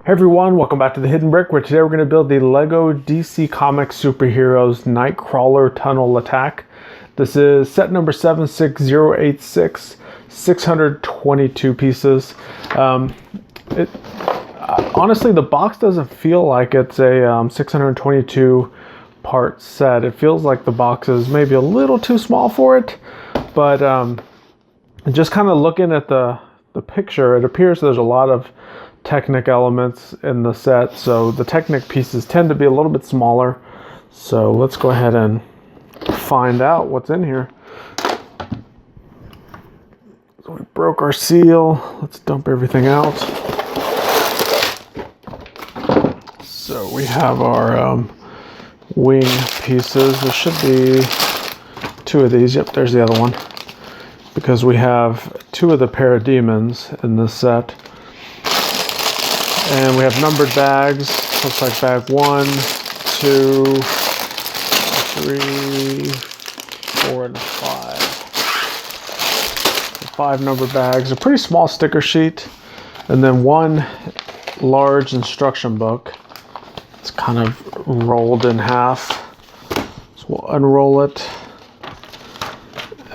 Hey everyone, welcome back to the Hidden Brick, where today we're going to build the LEGO DC Comics Superheroes Knightcrawler Tunnel Attack. This is set number 76086, 622 pieces. Honestly, the box doesn't feel like it's a 622 part set. It feels like the box is maybe a little too small for it, but just kind of looking at the picture, it appears there's a lot of Technic elements in the set, so the Technic pieces tend to be a little bit smaller. So let's go ahead and find out what's in here. So we broke our seal. Let's dump everything out. So we have our wing pieces. There should be two of these. Yep, there's the other one, because we have two of the Parademons in this set. And we have numbered bags. Looks like bag 1, 2, 3, 4, and 5. So 5 numbered bags. A pretty small sticker sheet. And then one large instruction book. It's kind of rolled in half. So we'll unroll it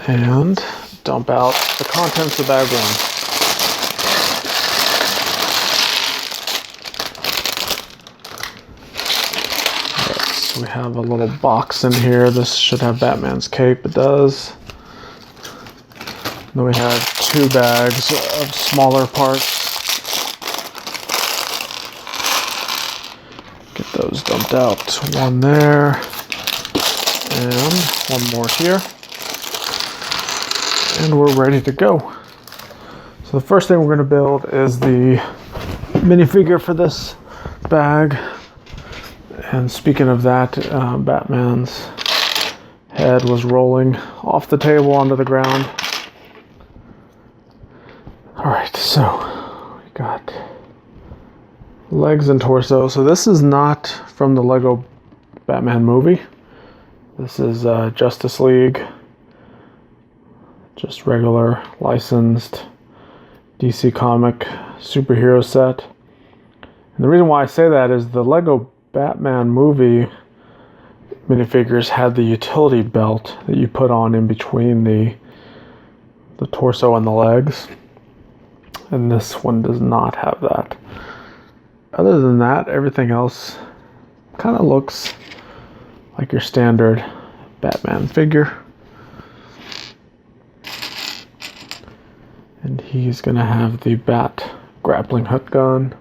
and dump out the contents of bag 1. We have a little box in here. This should have Batman's cape. It does. Then we have 2 bags of smaller parts. Get those dumped out. One there and one more here. And we're ready to go. So the first thing we're going to build is the minifigure for this bag. And speaking of that, Batman's head was rolling off the table onto the ground. Alright, so we got legs and torso. So this is not from the LEGO Batman movie. This is Justice League. Just regular licensed DC comic superhero set. And the reason why I say that is the LEGO Batman movie minifigures had the utility belt that you put on in between the torso and the legs, and this one does not have that. Other than that, everything else kind of looks like your standard Batman figure, and he's gonna have the bat grappling hook gun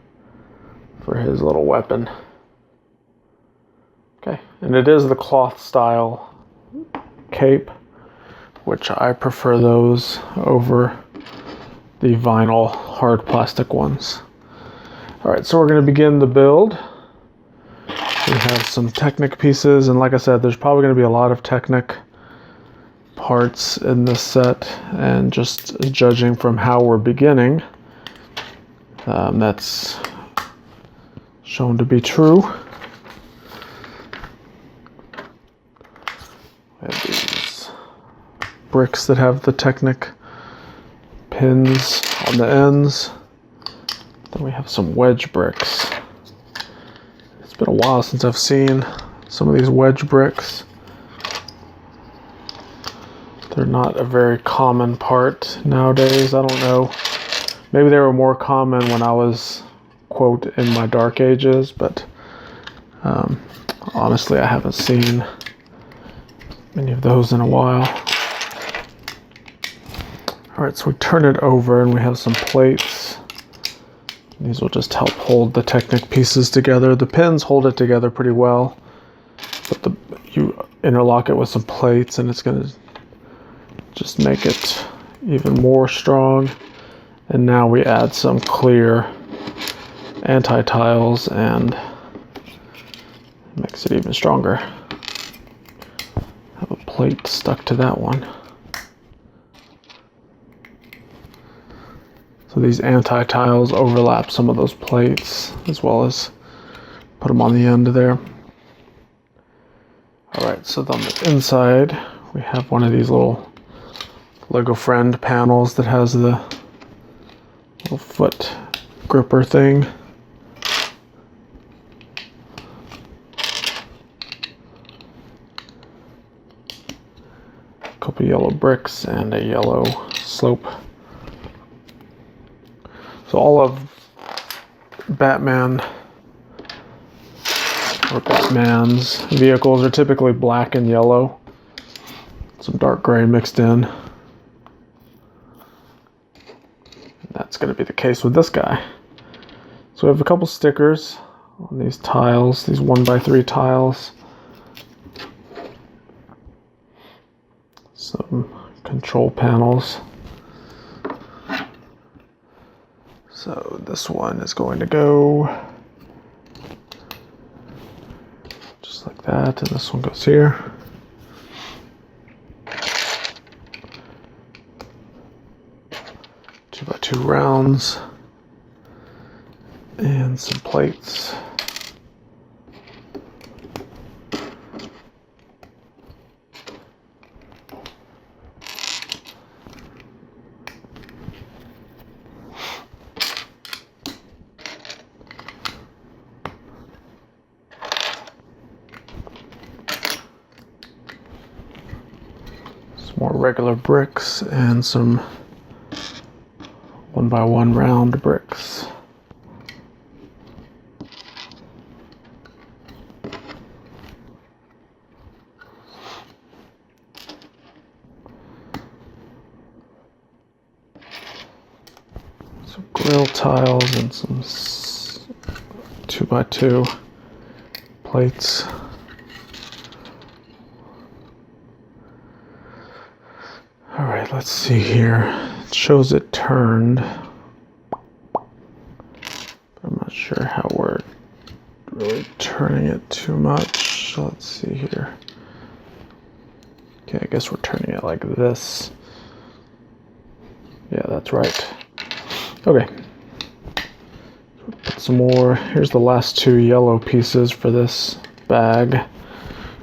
for his little weapon. Okay, and it is the cloth style cape, which I prefer those over the vinyl hard plastic ones. Alright, so we're going to begin the build. We have some Technic pieces, and like I said, there's probably going to be a lot of Technic parts in this set, and just judging from how we're beginning, that's shown to be true. We have these bricks that have the Technic pins on the ends. Then we have some wedge bricks. It's been a while since I've seen some of these wedge bricks. They're not a very common part nowadays. I don't know. Maybe they were more common when I was, quote, in my dark ages, but honestly, I haven't seen many of those in a while. Alright, so we turn it over and we have some plates. These will just help hold the Technic pieces together. The pins hold it together pretty well, but you interlock it with some plates and it's going to just make it even more strong. And now we add some clear anti-tiles and it makes it even stronger. Have a plate stuck to that one. So these anti-tiles overlap some of those plates, as well as put them on the end there. Alright, so on the inside we have one of these little Lego Friend panels that has the little foot gripper thing. couple yellow bricks and a yellow slope. So all of Batman's vehicles are typically black and yellow. Some dark gray mixed in. That's going to be the case with this guy. So we have a couple stickers on these tiles, these 1x3 tiles. Some control panels. So this one is going to go just like that, and this one goes here. Two by two rounds and some plates. Some more regular bricks and some 1x1 round bricks. Some grill tiles and some 2x2 plates. All right, let's see here. It shows it turned. I'm not sure how we're really turning it too much. Let's see here. Okay, I guess we're turning it like this. Yeah, that's right. Okay. Put some more. Here's the last two yellow pieces for this bag.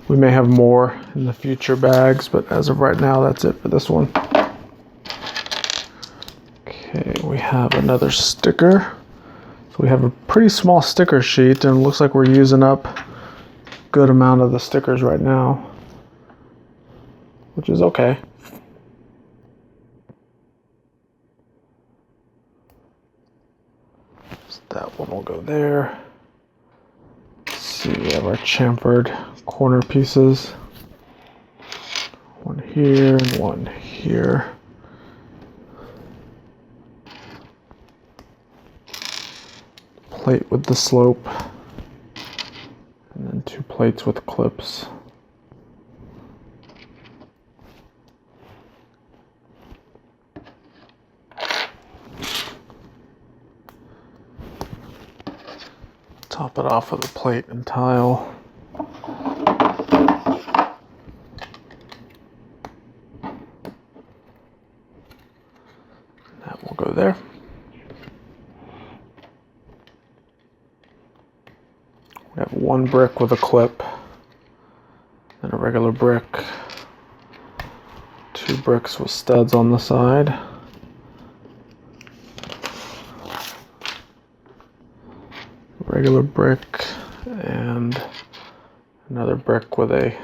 We may have more in the future bags, but as of right now, that's it for this one. Okay, we have another sticker. So we have a pretty small sticker sheet, and it looks like we're using up a good amount of the stickers right now, which is okay. So that one will go there. Let's see, we have our chamfered corner pieces. One here and one here. Plate with the slope. And then two plates with clips. Top it off with a plate and tile. That will go there. We have one brick with a clip, then a regular brick, two bricks with studs on the side. Regular brick and another brick with a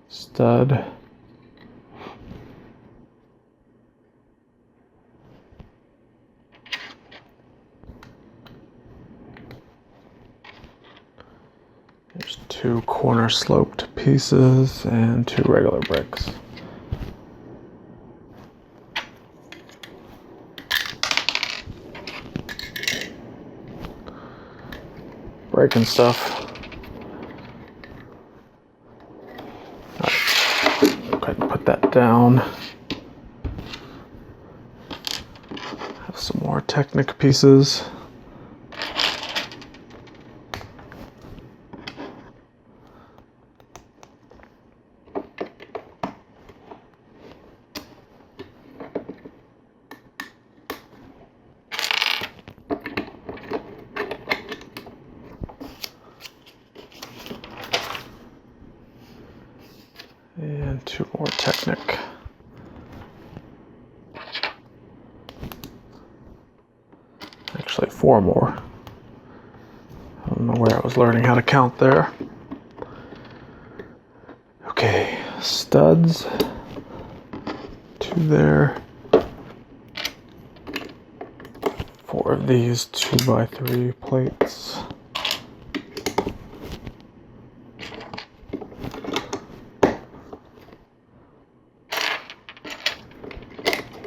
stud. There's two corner sloped pieces and two regular bricks. Breaking stuff. Right. Go ahead and put that down. Have some more Technic pieces. And two more Technic. Actually, four more. I don't know where I was learning how to count there. Okay, studs, 2 there, 4 of these 2x3 plates.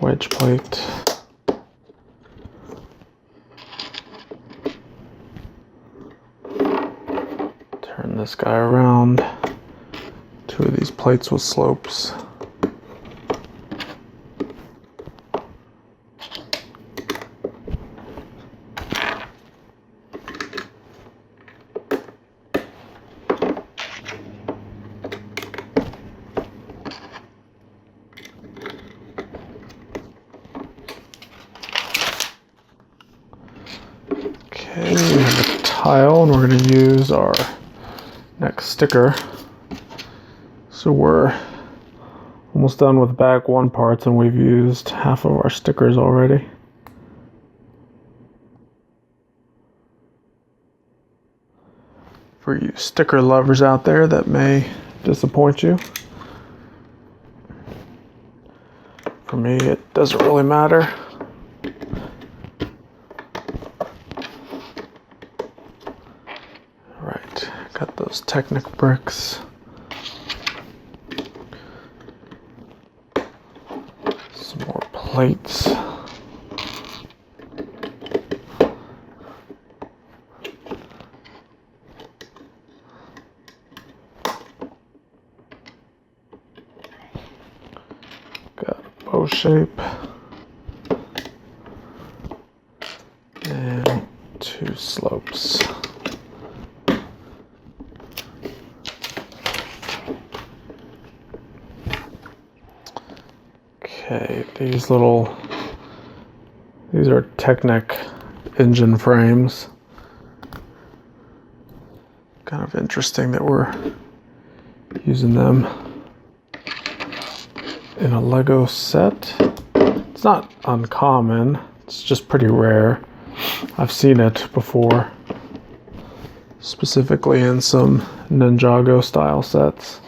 Wedge plate. Turn this guy around. 2 of these plates with slopes. Okay, we have a tile, and we're going to use our next sticker. So we're almost done with bag 1 parts, and we've used half of our stickers already. For you sticker lovers out there, that may disappoint you. For me, it doesn't really matter. Alright, got those Technic bricks. Some more plates. Got a bow shape. And 2 slopes. Okay, these are Technic engine frames. Kind of interesting that we're using them in a Lego set. It's not uncommon, it's just pretty rare. I've seen it before, specifically in some Ninjago style sets.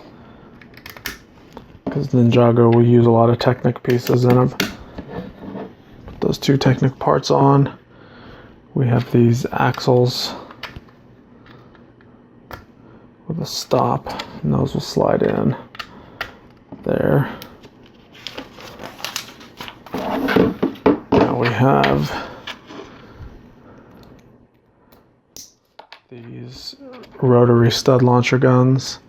Because Ninjago will use a lot of Technic pieces in them. Put those 2 Technic parts on. We have these axles with a stop, and those will slide in there. Now we have these rotary stud launcher guns.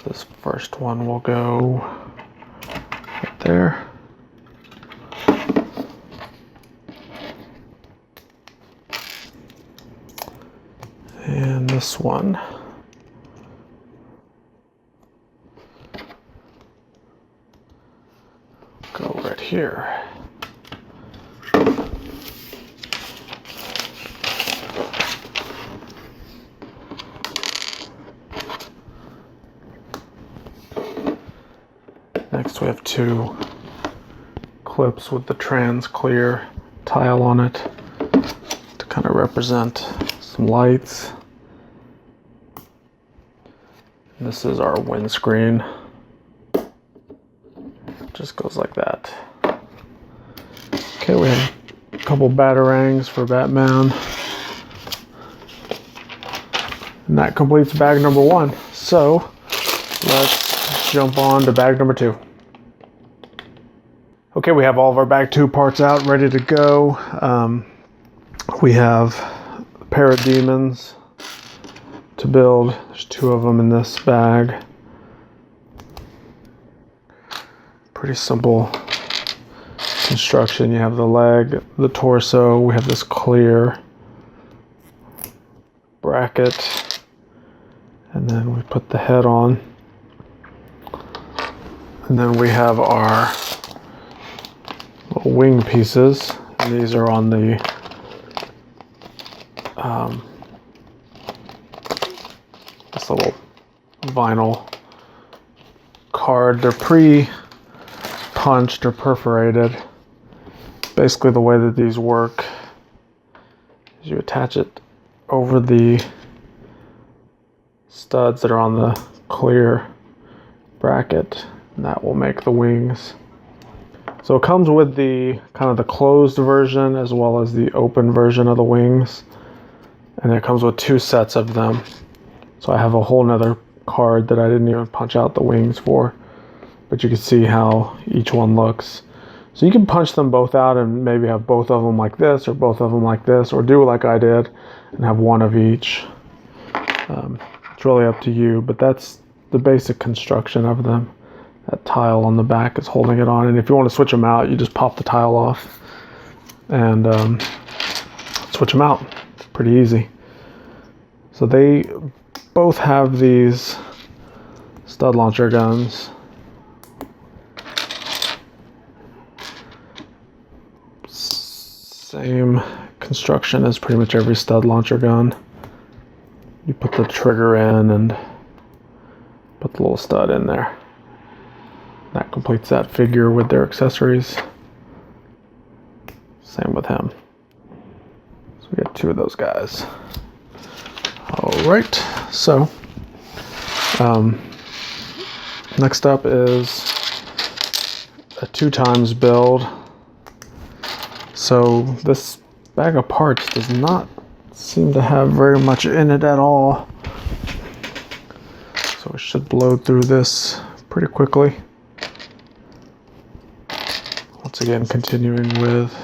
This first one will go right there. And this one go right here. Next we have 2 clips with the trans clear tile on it to kind of represent some lights. And this is our windscreen. Just goes like that. Okay, we have a couple batarangs for Batman. And that completes bag number 1. So let's jump on to bag number 2. Okay, we have all of our bag 2 parts out, ready to go. We have Parademons to build. There's 2 of them in this bag. Pretty simple construction. You have the leg, the torso. We have this clear bracket, and then we put the head on. And then we have our little wing pieces, and these are on the this little vinyl card. They're pre-punched or perforated. Basically the way that these work is you attach it over the studs that are on the clear bracket, and that will make the wings. So it comes with the kind of the closed version as well as the open version of the wings, and it comes with 2 sets of them. So I have a whole nother card that I didn't even punch out the wings for, but you can see how each one looks. So you can punch them both out and maybe have both of them like this or both of them like this, or do like I did and have one of each. It's really up to you, but that's the basic construction of them. That tile on the back is holding it on, and if you want to switch them out, you just pop the tile off and switch them out. It's pretty easy. So they both have these stud launcher guns. Same construction as pretty much every stud launcher gun. You put the trigger in and put the little stud in there. That completes that figure with their accessories. Same with him. So we got 2 of those guys. Alright, so next up is a 2x build. So this bag of parts does not seem to have very much in it at all. So we should blow through this pretty quickly. Once again, continuing with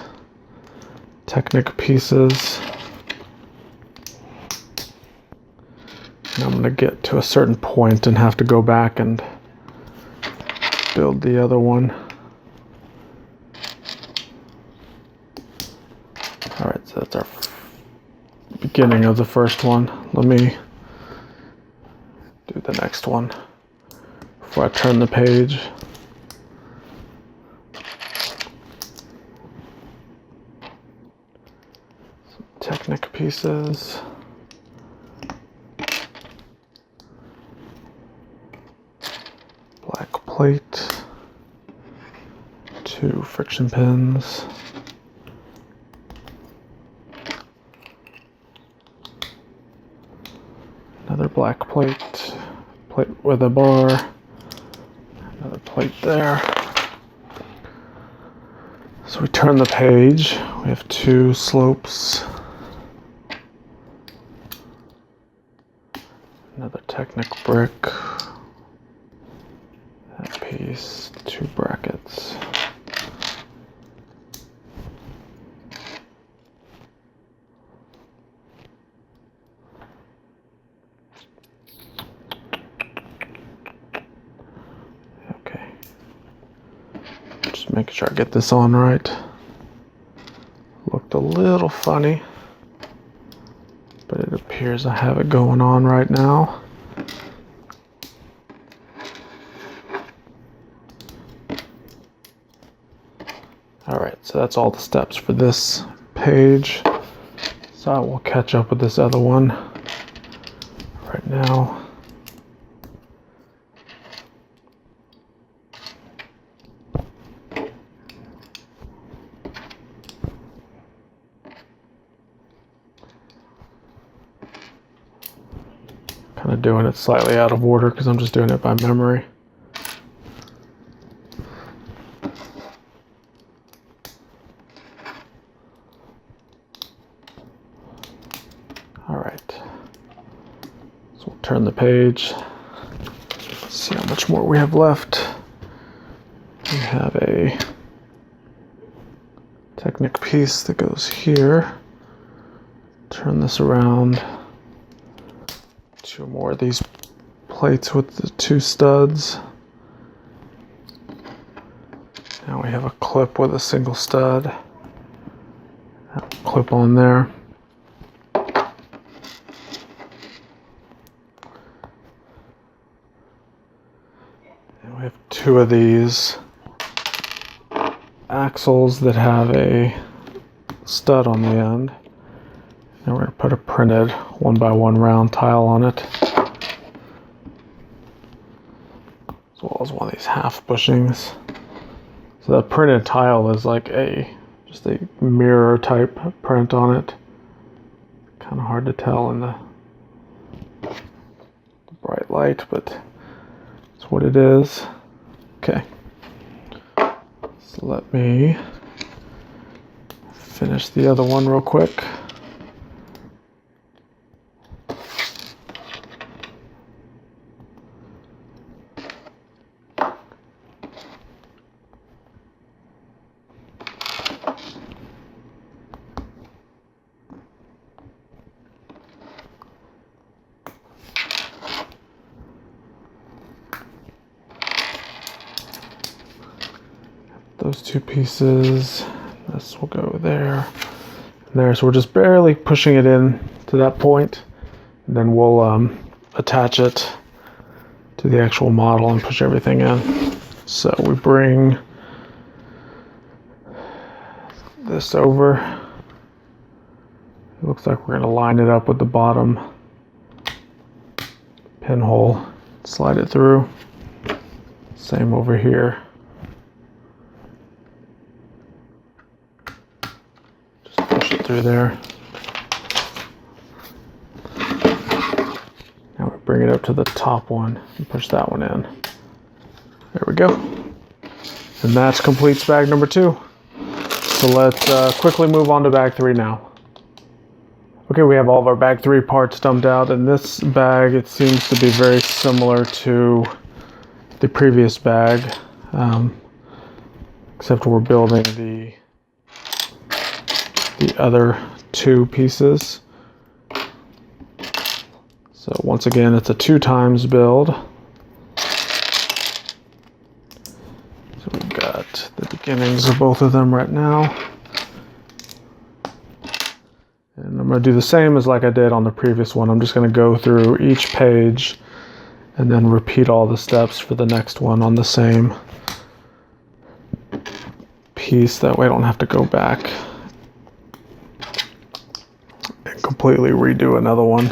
Technic pieces. And I'm going to get to a certain point and have to go back and build the other one. Alright, so that's our beginning of the first one. Let me do the next one before I turn the page. Some Technic pieces. Black plate. 2 friction pins. Another black plate, plate with a bar, another plate there. So we turn the page, we have 2 slopes, another Technic brick, that piece, 2 brackets. Making sure I get this on right. Looked a little funny, but it appears I have it going on right now. Alright, so that's all the steps for this page. So I will catch up with this other one right now. Kind of doing it slightly out of order because I'm just doing it by memory. All right, so we'll turn the page. Let's see how much more we have left. We have a Technic piece that goes here. Turn this around. 2 more of these plates with the 2 studs. Now we have a clip with a single stud. Clip on there. And we have 2 of these axles that have a stud on the end. And we're going to put a printed 1x1 round tile on it, as well was one of these half bushings. So that printed tile is like just a mirror type print on it. Kind of hard to tell in the bright light, but it's what it is. Okay. So let me finish the other one real quick. Those two pieces, this will go there and there. So we're just barely pushing it in to that point, and then we'll attach it to the actual model and push everything in. So we bring this over. It looks like we're going to line it up with the bottom pinhole, slide it through. Same over here. Through there. Now we bring it up to the top one and push that one in. There we go. And that completes bag number 2. So let's quickly move on to bag 3 now. Okay, we have all of our bag 3 parts dumped out, and this bag, it seems to be very similar to the previous bag, except we're building the other 2 pieces. So once again, it's a 2 times build. So we've got the beginnings of both of them right now. And I'm going to do the same as like I did on the previous one. I'm just going to go through each page and then repeat all the steps for the next one on the same piece. That way I don't have to go back completely redo another one.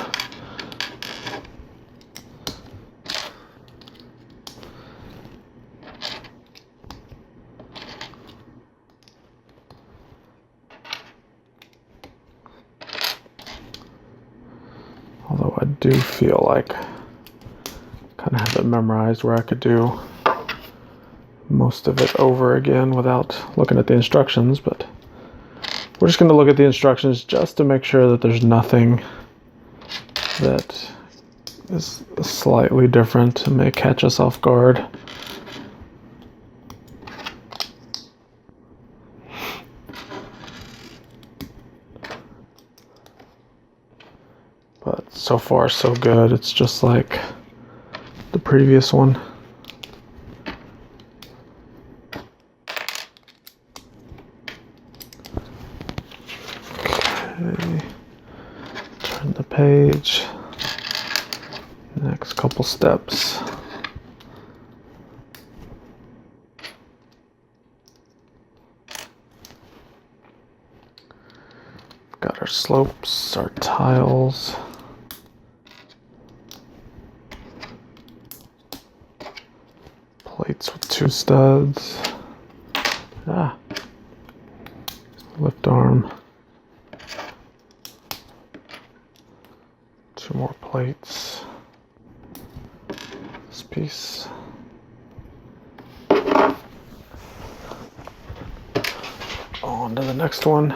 Although I do feel like I kind of have it memorized where I could do most of it over again without looking at the instructions, but we're just going to look at the instructions just to make sure that there's nothing that is slightly different and may catch us off guard. But so far so good. It's just like the previous one. Turn the page. Next couple steps. Got our slopes, our tiles. Plates with 2 studs. Lift arm. 2 more plates. This piece. On to the next one.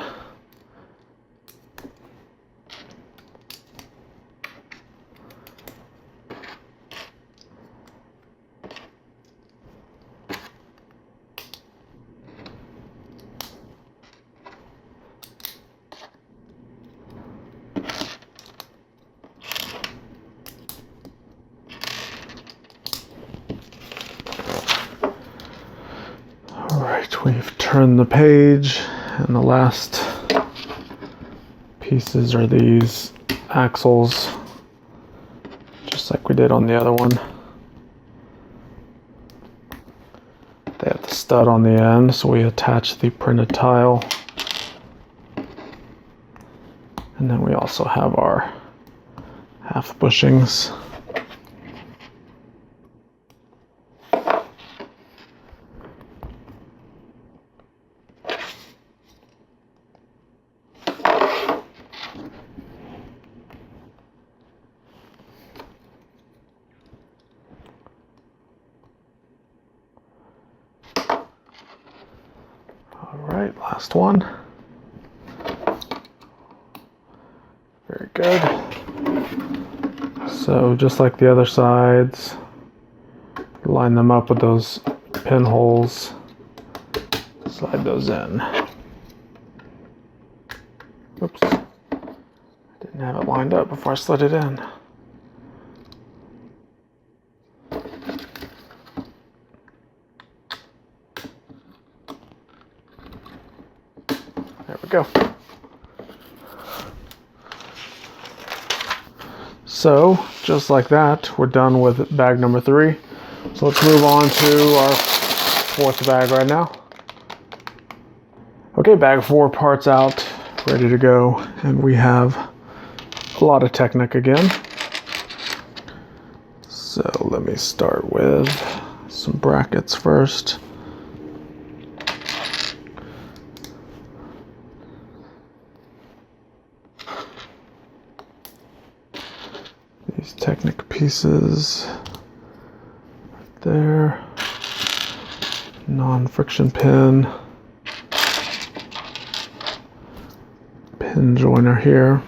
We've turned the page, and the last pieces are these axles, just like we did on the other one. They have the stud on the end, so we attach the printed tile. And then we also have our half bushings. last one. Very good. So just like the other sides, line them up with those pinholes, slide those in. Oops, I didn't have it lined up before I slid it in. There we go. So, just like that, we're done with bag number 3. So let's move on to our 4th bag right now. Okay, bag 4 parts out, ready to go, and we have a lot of Technic again. So let me start with some brackets first. These Technic pieces right there, non-friction pin joiner here.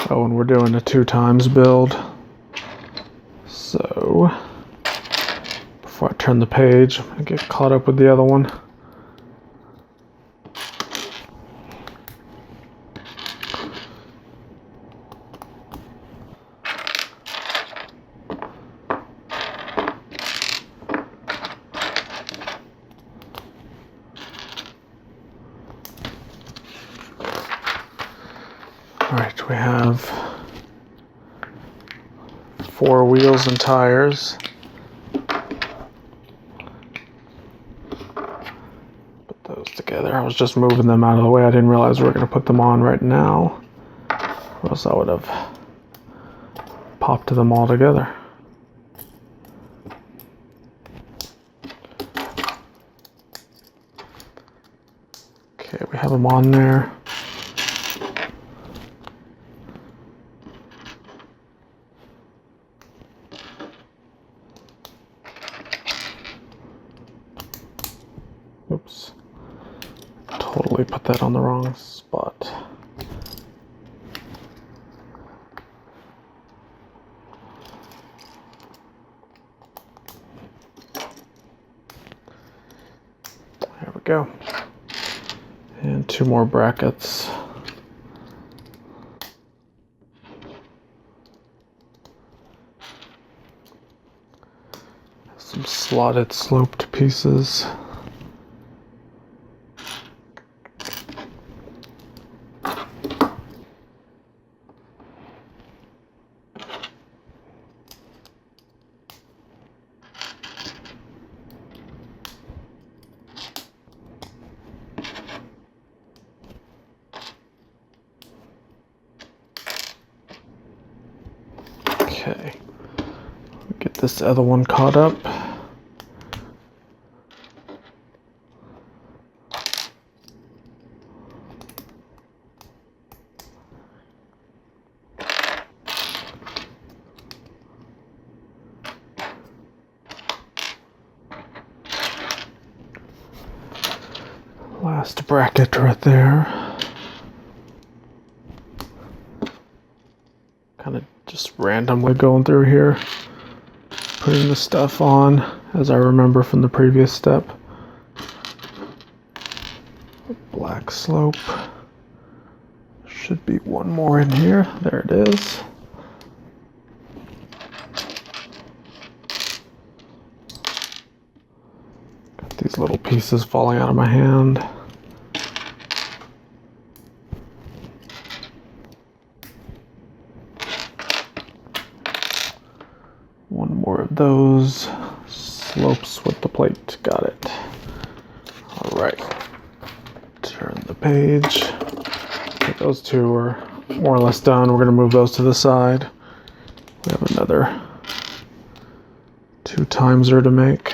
Oh, and we're doing a 2x build. So before I turn the page, I'm gonna get caught up with the other one. Alright, we have 4 wheels and tires. Put those together. I was just moving them out of the way. I didn't realize we were going to put them on right now, or else I would have popped them all together. Okay, we have them on there. Oops, totally put that on the wrong spot. There we go. And 2 more brackets. Some slotted sloped pieces. Okay, get this other one caught up. Last bracket right there. Kind of just randomly going through here, putting the stuff on as I remember from the previous step. Black slope. Should be one more in here. There it is. Got these little pieces falling out of my hand. One more of those slopes with the plate. Got it. All right. Turn the page. Okay, those 2 are more or less done. We're going to move those to the side. We have another 2-timer to make.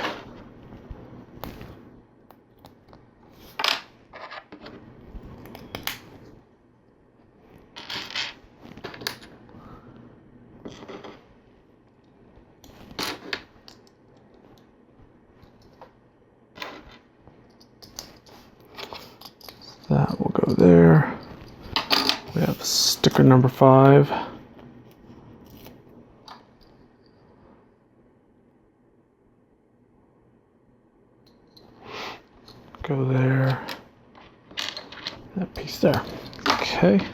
that will go there. We have sticker number 5. Go there. That piece there. Okay.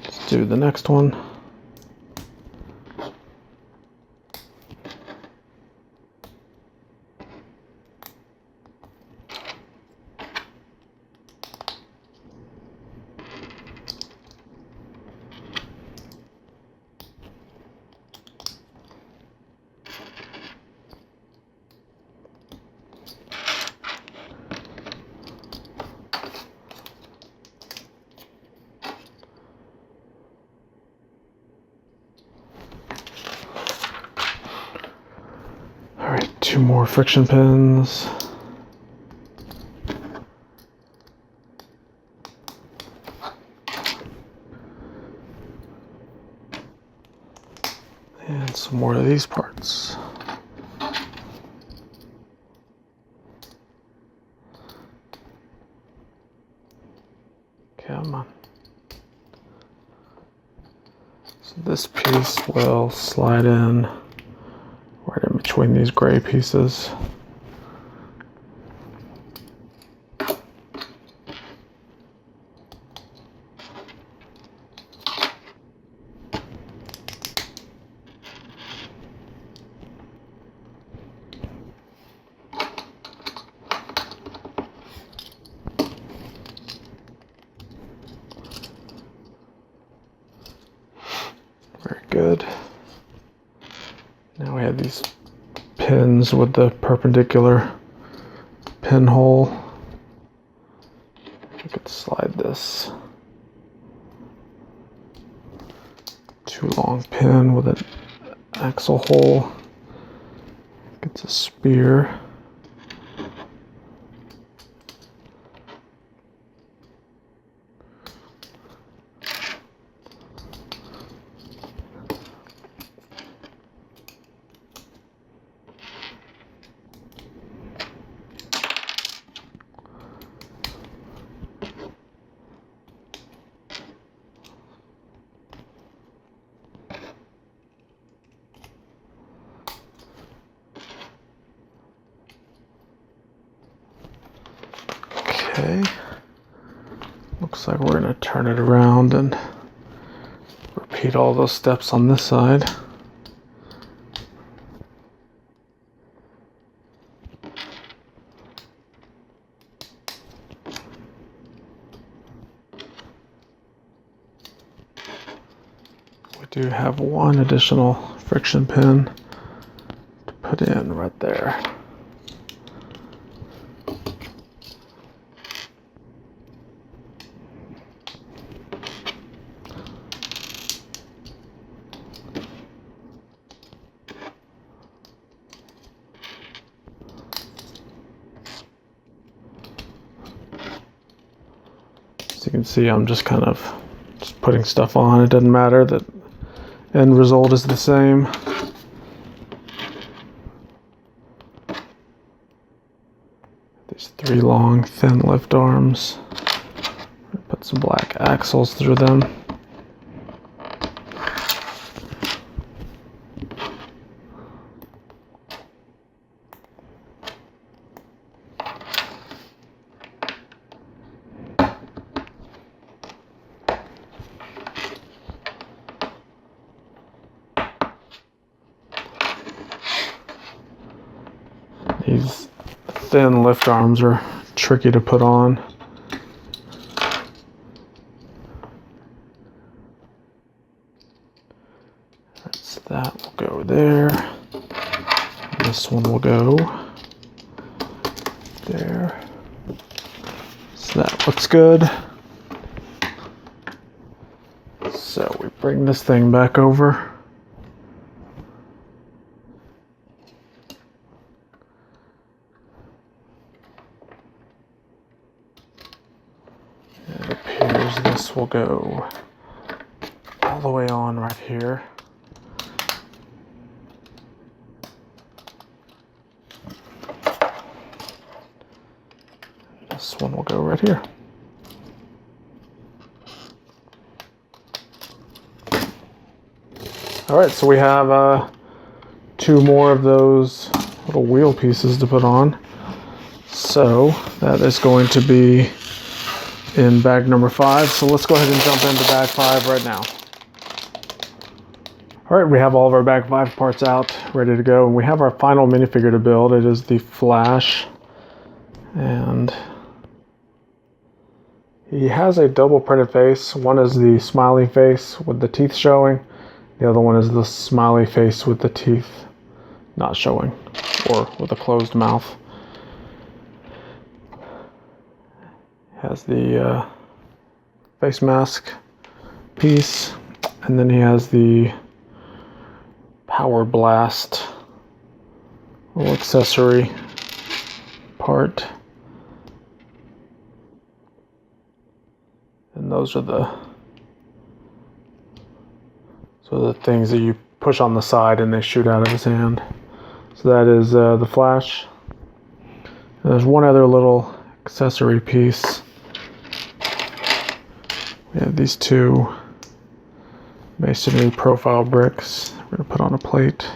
Let's do the next one. Alright, 2 more friction pins. And some more of these parts. Come on. So this piece will slide in right in between these gray pieces. Very good. Now we have these pins with the perpendicular pinhole. We could slide this. 2 long pin with an axle hole. It's a spear. Okay, looks like we're going to turn it around and repeat all those steps on this side. We do have 1 additional friction pin to put in right there. As you can see, I'm just kind of putting stuff on. It doesn't matter, the end result is the same. These 3 long, thin lift arms. Put some black axles through them. These thin lift arms are tricky to put on. So that will go there. This one will go there. So that looks good. So we bring this thing back over. It appears this will go all the way on right here. This one will go right here. All right, so we have 2 more of those little wheel pieces to put on. So that is going to be in bag number 5. So let's go ahead and jump into bag 5 right now. All right, we have all of our bag 5 parts out, ready to go. And we have our final minifigure to build. It is the Flash. And he has a double printed face. One is the smiley face with the teeth showing. The other one is the smiley face with the teeth not showing, or with a closed mouth. Has the face mask piece, and then he has the power blast little accessory part. And those are the things that you push on the side and they shoot out of his hand. So that is the Flash. And there's one other little accessory piece. We have these 2 masonry profile bricks we're going to put on a plate.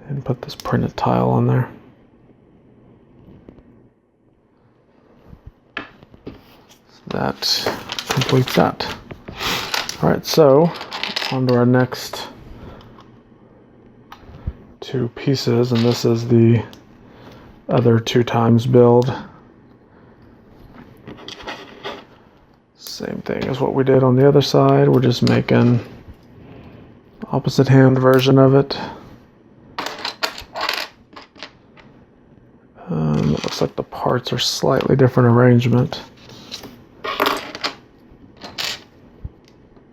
And put this printed tile on there. That completes that. All right, so on to our next 2 pieces, and this is the other 2 times build. Same thing as what we did on the other side. We're just making opposite hand version of it. It looks like the parts are slightly different arrangement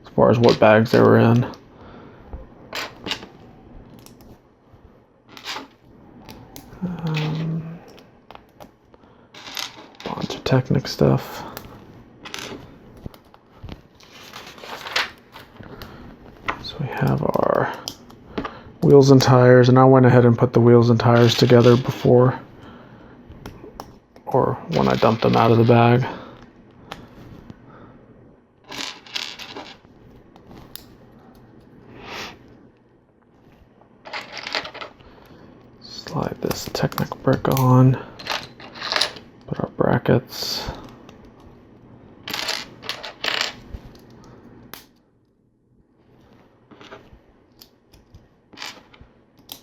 as far as what bags they were in. Bunch of Technic stuff. So we have our wheels and tires, and I went ahead and put the wheels and tires together before, or when I dumped them out of the bag. Slide this Technic brick on, put our brackets.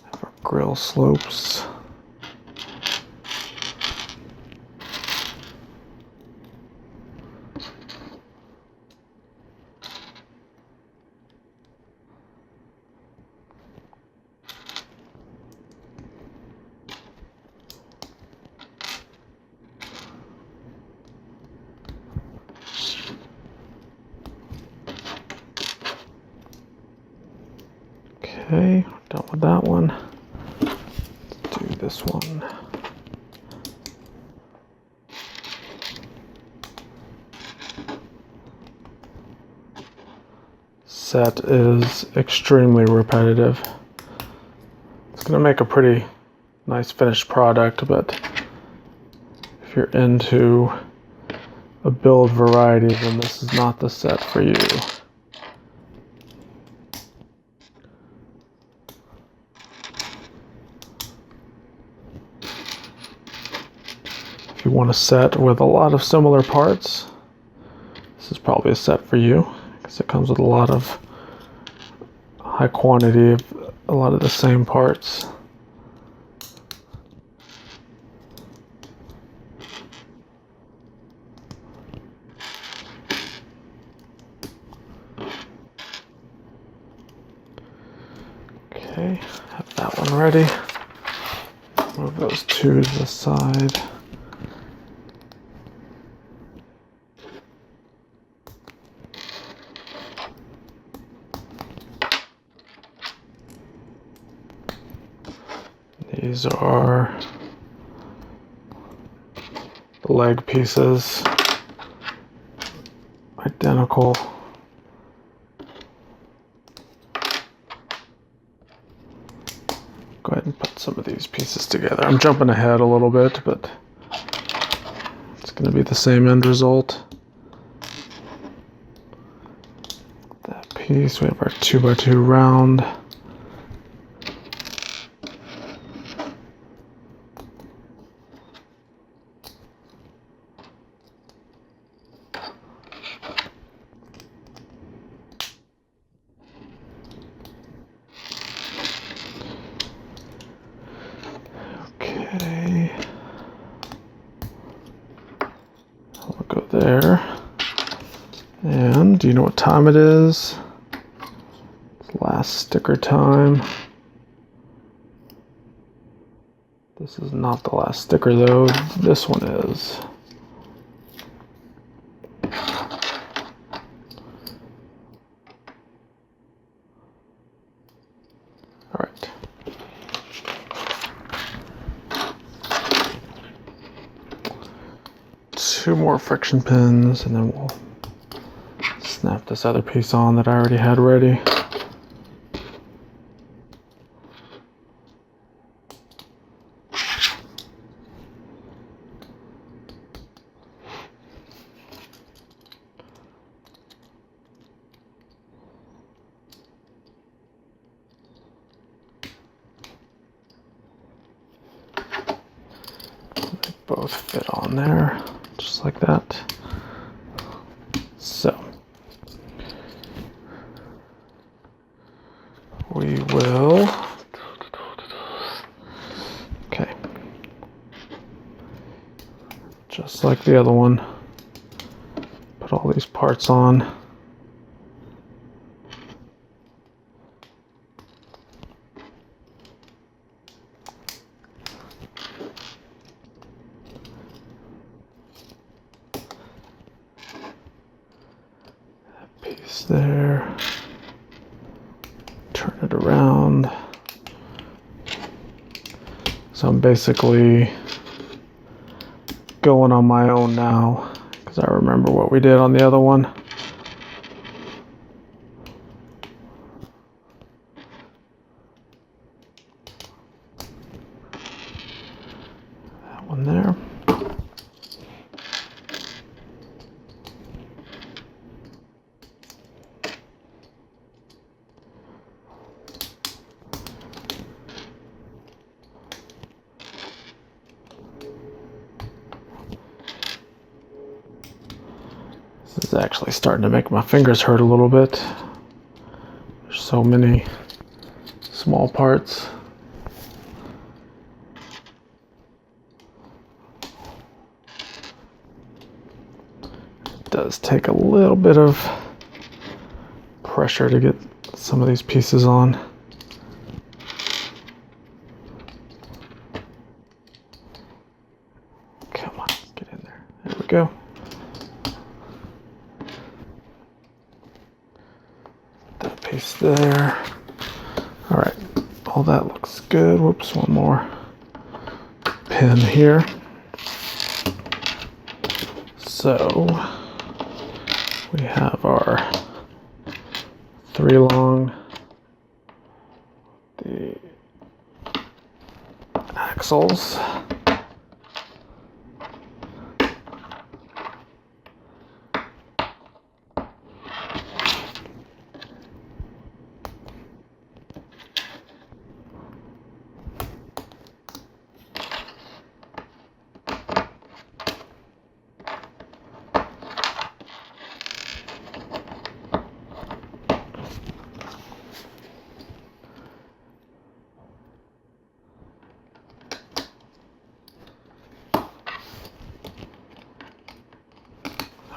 Have our grill slopes. Okay, done with that one. Let's do this one. Set is extremely repetitive. It's going to make a pretty nice finished product, but if you're into a build variety, then this is not the set for you. If you want a set with a lot of similar parts, this is probably a set for you, because it comes with a lot of high quantity of a lot of the same parts. Okay, have that one ready. Move those 2 to the side. These are the leg pieces, identical. Go ahead and put some of these pieces together. I'm jumping ahead a little bit, but it's going to be the same end result. piece. We have our 2x2 round. Okay. We'll go there. And do you know what time it is? It's last sticker time. This is not the last sticker though. This one is. All right. Two more friction pins and then we'll snap this other piece on that I already had ready. They both fit on there, just like that. So we will, okay, just like the other one, put all these parts on. That piece there. Turn it around. So I'm basically going on my own now because I remember what we did on the other one. That one there. This is actually starting to make my fingers hurt a little bit. There's so many small parts. It does take a little bit of pressure to get some of these pieces on. Come on, get in there. There we go. That piece there. All right, all that looks good. Whoops, one more pin here. So we have our 3 long, the axles.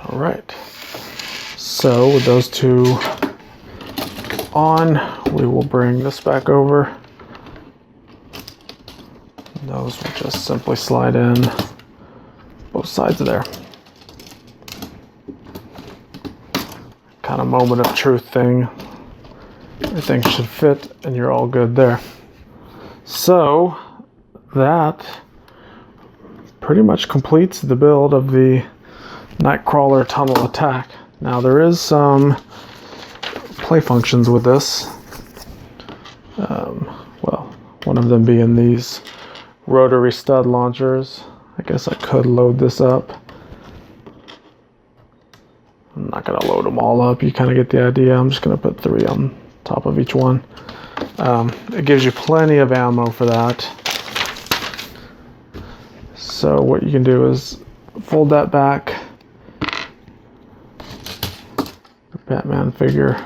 All right, so with those two on, we will bring this back over. And those will just simply slide in both sides of there. Kind of moment of truth thing. Everything should fit and you're all good there. So that pretty much completes the build of the Knightcrawler tunnel attack. Now there is some play functions with this. Well, one of them being these rotary stud launchers. I guess I could load this up. I'm not going to load them all up. You kind of get the idea. I'm just going to put 3 on top of each one. It gives you plenty of ammo for that. So what you can do is fold that back. The Batman figure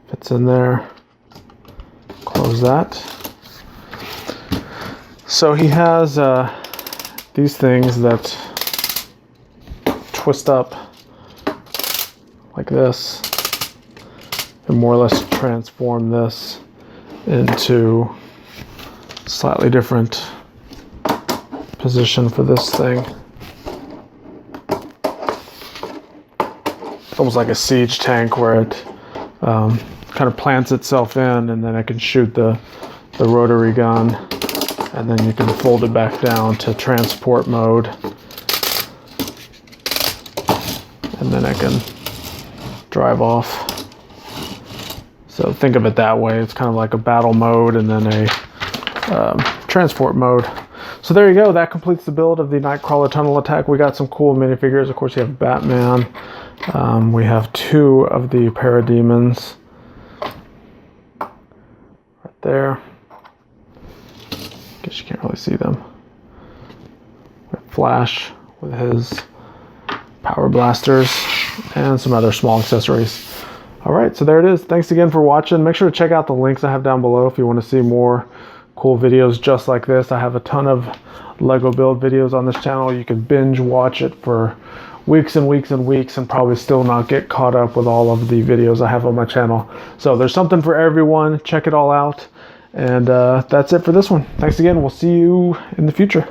fits in there. Close that. So he has these things that twist up like this and more or less transform this into a slightly different position for this thing. Almost like a siege tank where it kind of plants itself in, and then I can shoot the rotary gun, and then you can fold it back down to transport mode, and then I can drive off. So think of it that way. It's kind of like a battle mode and then a transport mode. So there you go. That completes the build of the Knightcrawler Tunnel Attack. We got some cool minifigures. Of course, you have Batman. We have 2 of the Parademons right there. Guess you can't really see them. Flash with his power blasters and some other small accessories. All right, so there it is. Thanks again for watching. Make sure to check out the links I have down below if you want to see more cool videos just like this. I have a ton of Lego build videos on this channel. You can binge watch it for weeks and weeks and weeks and probably still not get caught up with all of the videos I have on my channel. So there's something for everyone. Check it all out. And that's it for this one. Thanks again. We'll see you in the future.